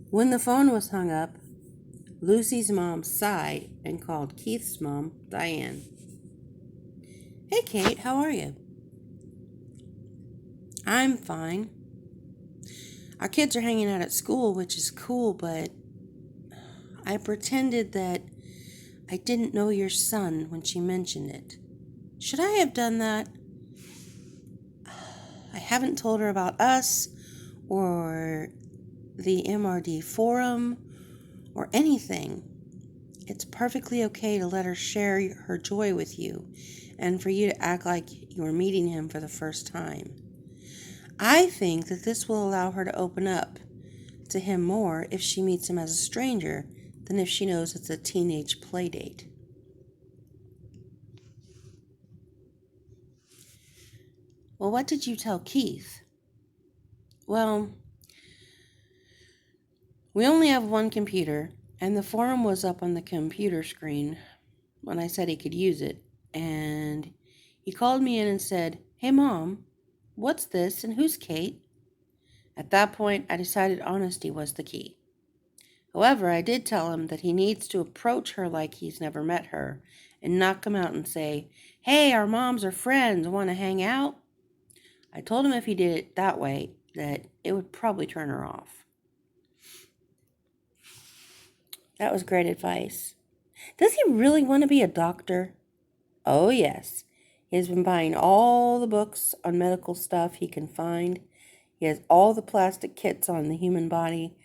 When the phone was hung up, Lucy's mom sighed and called Keith's mom, Diane. Hey, Kate, how are you? I'm fine. Our kids are hanging out at school, which is cool, but I pretended that I didn't know your son when she mentioned it. Should I have done that? I haven't told her about us or the MRD forum or anything. It's perfectly okay to let her share her joy with you and for you to act like you were meeting him for the first time. I think that this will allow her to open up to him more if she meets him as a stranger than if she knows it's a teenage play date. Well, what did you tell Keith? Well, we only have one computer, and the forum was up on the computer screen when I said he could use it, and he called me in and said, "Hey, Mom, what's this and who's Kate?" At that point, I decided honesty was the key. However, I did tell him that he needs to approach her like he's never met her and not come out and say, "Hey, our moms are friends, want to hang out?" I told him if he did it that way, that it would probably turn her off. That was great advice. Does he really want to be a doctor? Oh, yes. He has been buying all the books on medical stuff he can find. He has all the plastic kits on the human body.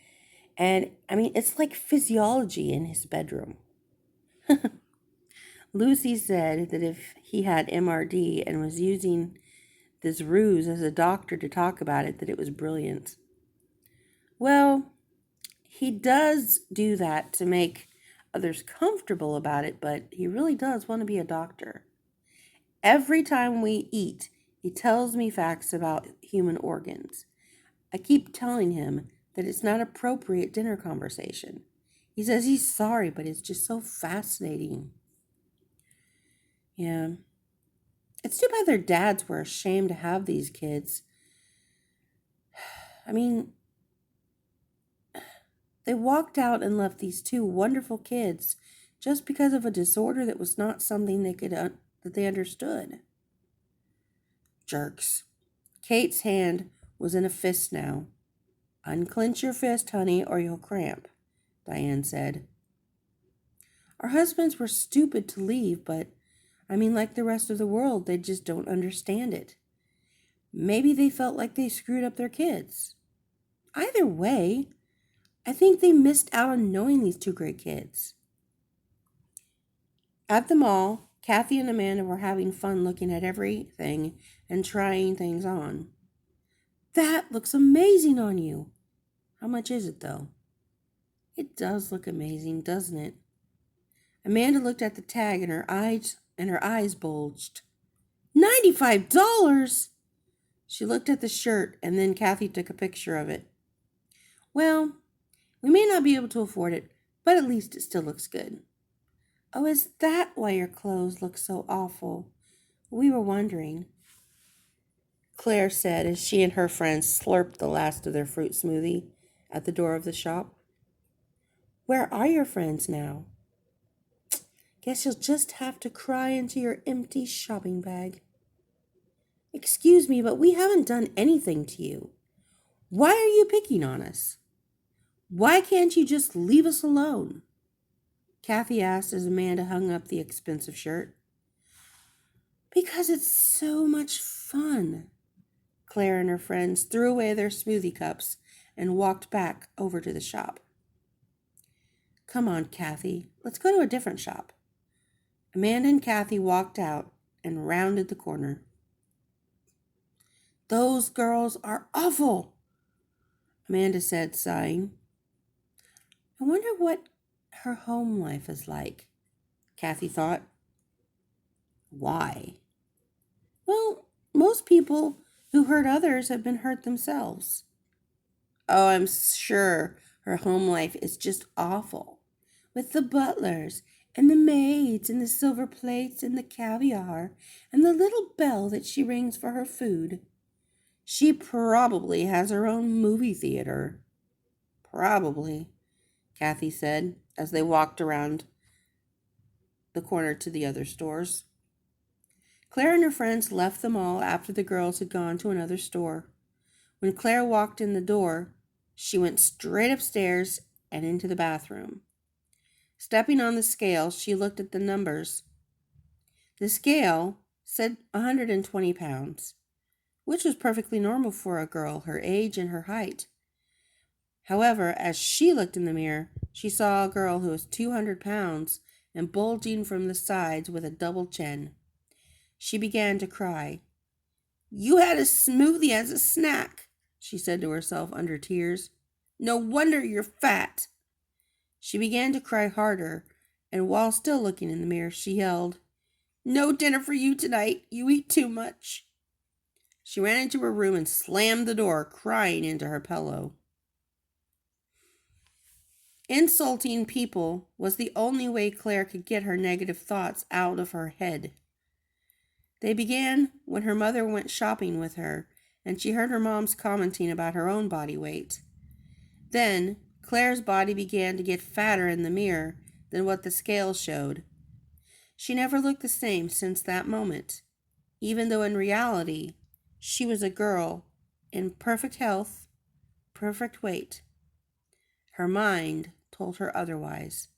And, it's like physiology in his bedroom. Lucy said that if he had MRD and was using this ruse as a doctor to talk about it, that it was brilliant. Well, he does do that to make others comfortable about it, but he really does want to be a doctor. Every time we eat, he tells me facts about human organs. I keep telling him that it's not appropriate dinner conversation. He says he's sorry, but it's just so fascinating. Yeah. It's too bad their dads were ashamed to have these kids. I mean, they walked out and left these two wonderful kids just because of a disorder that was not something that they understood. Jerks. Kate's hand was in a fist now. "Unclench your fist, honey, or you'll cramp," Diane said. Our husbands were stupid to leave, but like the rest of the world, they just don't understand it. Maybe they felt like they screwed up their kids. Either way, I think they missed out on knowing these two great kids. At the mall, Kathy and Amanda were having fun looking at everything and trying things on. "That looks amazing on you." "How much is it, though?" "It does look amazing, doesn't it?" Amanda looked at the tag and her eyes bulged. $95! She looked at the shirt and then Kathy took a picture of it. "Well, we may not be able to afford it, but at least it still looks good." "Oh, is that why your clothes look so awful? We were wondering," Claire said as she and her friends slurped the last of their fruit smoothie at the door of the shop. "Where are your friends now?" "Guess you'll just have to cry into your empty shopping bag." "Excuse me, but we haven't done anything to you. Why are you picking on us? Why can't you just leave us alone?" Kathy asked as Amanda hung up the expensive shirt. "Because it's so much fun." Claire and her friends threw away their smoothie cups and walked back over to the shop. "Come on, Kathy, let's go to a different shop." Amanda and Kathy walked out and rounded the corner. "Those girls are awful," Amanda said, sighing. "I wonder what her home life is like," Kathy thought. "Why?" "Well, most people who hurt others have been hurt themselves." "Oh, I'm sure her home life is just awful. With the butlers and the maids and the silver plates and the caviar and the little bell that she rings for her food. She probably has her own movie theater." Probably, Kathy said as they walked around the corner to the other stores. Claire and her friends left the mall after the girls had gone to another store. When Claire walked in the door, she went straight upstairs and into the bathroom. Stepping on the scale, she looked at the numbers. The scale said 120 pounds, which was perfectly normal for a girl her age and her height. However, as she looked in the mirror, she saw a girl who was 200 pounds and bulging from the sides with a double chin. She began to cry. "You had a smoothie as a snack," she said to herself under tears. "No wonder you're fat." She began to cry harder, and while still looking in the mirror, she yelled, "No dinner for you tonight. You eat too much." She ran into her room and slammed the door, crying into her pillow. Insulting people was the only way Claire could get her negative thoughts out of her head. They began when her mother went shopping with her, and she heard her mom's commenting about her own body weight. Then Claire's body began to get fatter in the mirror than what the scale showed. She never looked the same since that moment, even though in reality she was a girl in perfect health, perfect weight. Her mind told her otherwise.